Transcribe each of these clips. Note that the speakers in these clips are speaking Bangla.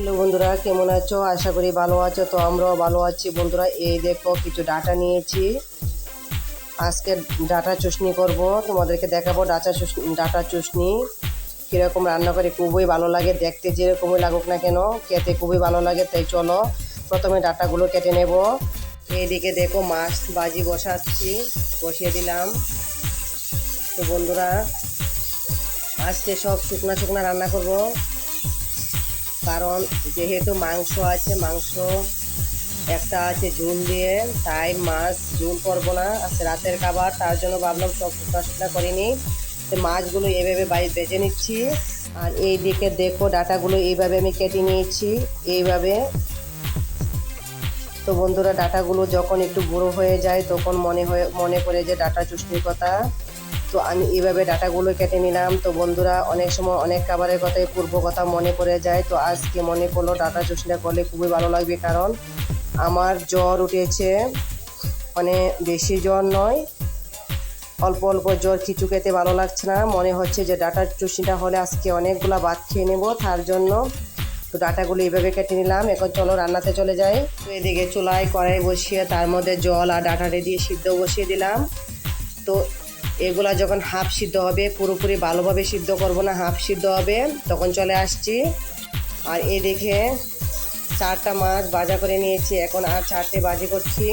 হ্যালো বন্ধুরা, কেমন আছো? আশা করি ভালো আছো। তো আমরাও ভালো আছি বন্ধুরা। এই দেখো কিছু ডাটা নিয়েছি, আজকে ডাটা চুষনি করব, তোমাদেরকে দেখাবো ডাটা চুষনি কীরকম রান্না করে। খুবই ভালো লাগে দেখতে, যেরকমই লাগুক না কেন খেতে খুবই ভালো লাগে। তাই চলো প্রথমে ডাটাগুলো কেটে নেব। এইদিকে দেখো মাছ ভাজি বসিয়ে দিলাম। তো বন্ধুরা আজকে সব শুকনা শুকনা রান্না করব, কারণ যেহেতু মাংস আছে, মাংস একটা আছে ঝুল দিয়ে, তাই মাছ ঝুল করবো না, আজকে রাতের খাবার, তার জন্য ভাবলাম সব শুকনা শুকনা করিনি। তো মাছগুলো এইভাবে বেজে নিচ্ছি। আর এই দিকে দেখো ডাটাগুলো এইভাবে আমি কেটে নিয়েছি এইভাবে। তো বন্ধুরা ডাটাগুলো যখন একটু বুড়ো হয়ে যায় তখন মনে পড়ে যে ডাটা চুষনির কথা। তো আমি এইভাবে ডাটাগুলো কেটে নিলাম। তো বন্ধুরা অনেক সময় অনেক খাবারের কথাই পূর্ব কথা মনে পড়ে যায়। তো আজকে মনে পড়লো ডাটা চুষনিটা করলে খুবই ভালো লাগবে, কারণ আমার জ্বর উঠেছে, মানে বেশি জ্বর নয়, অল্প অল্প জ্বর, কিছু খেতে ভালো লাগছে না। মনে হচ্ছে যে ডাটা চুষনিটা হলে আজকে অনেকগুলো ভাত খেয়ে নেব, তার জন্য তো ডাটাগুলো এইভাবে কেটে নিলাম। এখন চলো রান্নাতে চলে যাই। তো এদিকে চুলায় কড়াই বসিয়ে তার মধ্যে জল আর ডাটাটা দিয়ে সিদ্ধ বসিয়ে দিলাম। তো এগুলা যখন হাফ সিদ্ধ হবে, পুরোপুরি ভালোভাবে সিদ্ধ করব না, হাফ সিদ্ধ হবে, তখন চলে আসছি। আর এদিকে 4টা মাছ ভাজা করে নিয়েছি, এখন আর 4টে ভাজি করছি।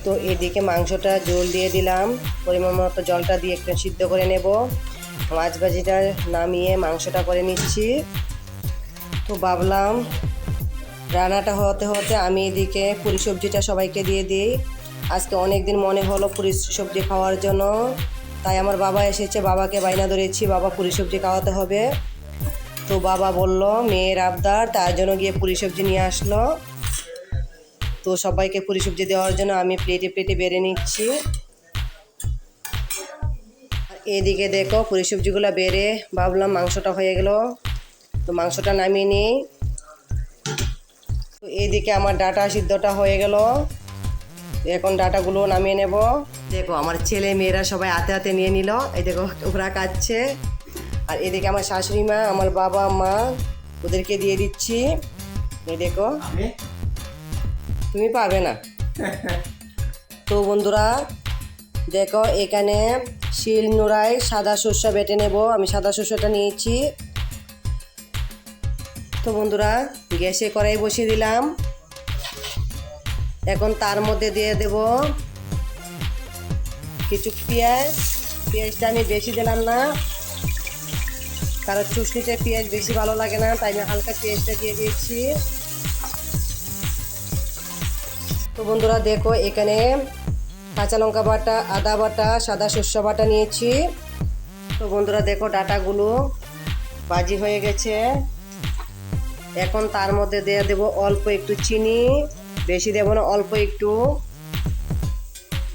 তো এদিকে মাংসটা জল দিয়ে দিলাম, পরিমাণ মতো জলটা দিয়ে একটু সিদ্ধ করে নেব। মাছ ভাজিটা নামিয়ে মাংসটা করে নিচ্ছি। তো ভাবলাম রান্নাটা হতে হতে আমি এদিকে পুরি সবজিটা সবাইকে দিয়ে দিই। আজকে অনেক দিন মনে হলো পুরি সবজি খাওয়ার জন্য, তাই আমার বাবা এসেছে, বাবাকে বাইনা ধরেছি, বাবা পুরি সবজি খাওয়াতে হবে। তো বাবা বলল মেয়ের আবদার, তার জন্য গিয়ে পুরি সবজি নিয়ে আসলো। তো সবাইকে পুরি সবজি দেওয়ার জন্য আমি প্লেটে প্লেটে বেড়ে নিচ্ছি। এদিকে দেখো পুরি সবজিগুলো বেড়ে ভাবলাম মাংসটা হয়ে গেল, তো মাংসটা নামিয়ে নিই। তো এইদিকে আমার ডাটা সিদ্ধটা হয়ে গেল, এখন ডাটাগুলো নামিয়ে নেব। দেখো আমার ছেলে মেয়েরা সবাই হাতে হাতে নিয়ে নিল, এই দেখো ওরা কাটছে। আর এদিকে আমার শাশুড়ি মা, আমার বাবা মা, ওদেরকে দিয়ে দিচ্ছি। এই দেখো, তুমি পাবে না। তো বন্ধুরা দেখো এখানে শিল নোড়ায় সাদা সর্ষে বেটে নেব, আমি সাদা সর্ষেটা নিয়েছি। তো বন্ধুরা গ্যাসে কড়াই বসিয়ে দিলাম, এখন তার মধ্যে দিয়ে দেব কিছু পেঁয়াজটা আমি বেশি দিলাম না, কারণ চুষনিতে পেঁয়াজ বেশি ভালো লাগে না, তাই আমি হালকা পেঁয়াজটা দিয়ে দিয়েছি। তো বন্ধুরা দেখো এখানে কাঁচা লঙ্কা বাটা, আদা বাটা, সাদা সর্ষে বাটা নিয়েছি। তো বন্ধুরা দেখো ডাটাগুলো ভাজি হয়ে গেছে, এখন তার মধ্যে দিয়ে দেব অল্প একটু চিনি, বেশি দেব না, অল্প একটু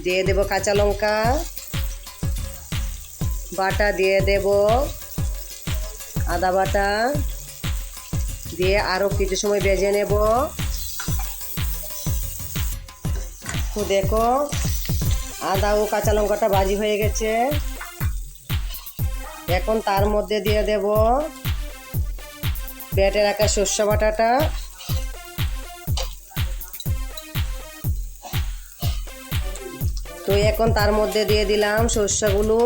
দিয়ে দেব কাঁচা লঙ্কা বাটা, দিয়ে দেব আদা বাটা, দিয়ে আরও কিছু সময় ভেজে নেব। তো দেখো আদা ও কাঁচা লঙ্কাটা ভাজি হয়ে গেছে, এখন তার মধ্যে দিয়ে দেব বেটে রাখা সর্ষে বাটাটা। তো এখন তার মধ্যে দিয়ে দিলাম সর্ষেগুলো,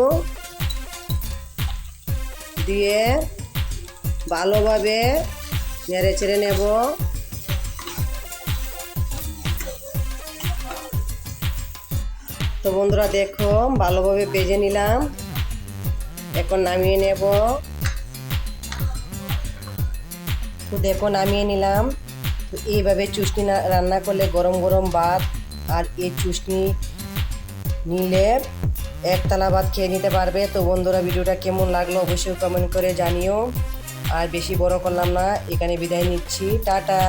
দিয়ে ভালোভাবে নেড়ে চেড়ে নেব। তো বন্ধুরা দেখো ভালোভাবে ভেজে নিলাম, এখন নামিয়ে নেব। তো দেখো নামিয়ে নিলাম। তো এইভাবে চুষনি রান্না করলে গরম গরম ভাত আর এই চুষনি নিলে একতলা ভাত খেয়ে নিতে পারবে। তো বন্ধুরা ভিডিওটা কেমন লাগলো অবশ্যই কমেন্ট করে জানিও। আর বেশি বড় করলাম না, এখানে বিদায় নিচ্ছি, টাটা।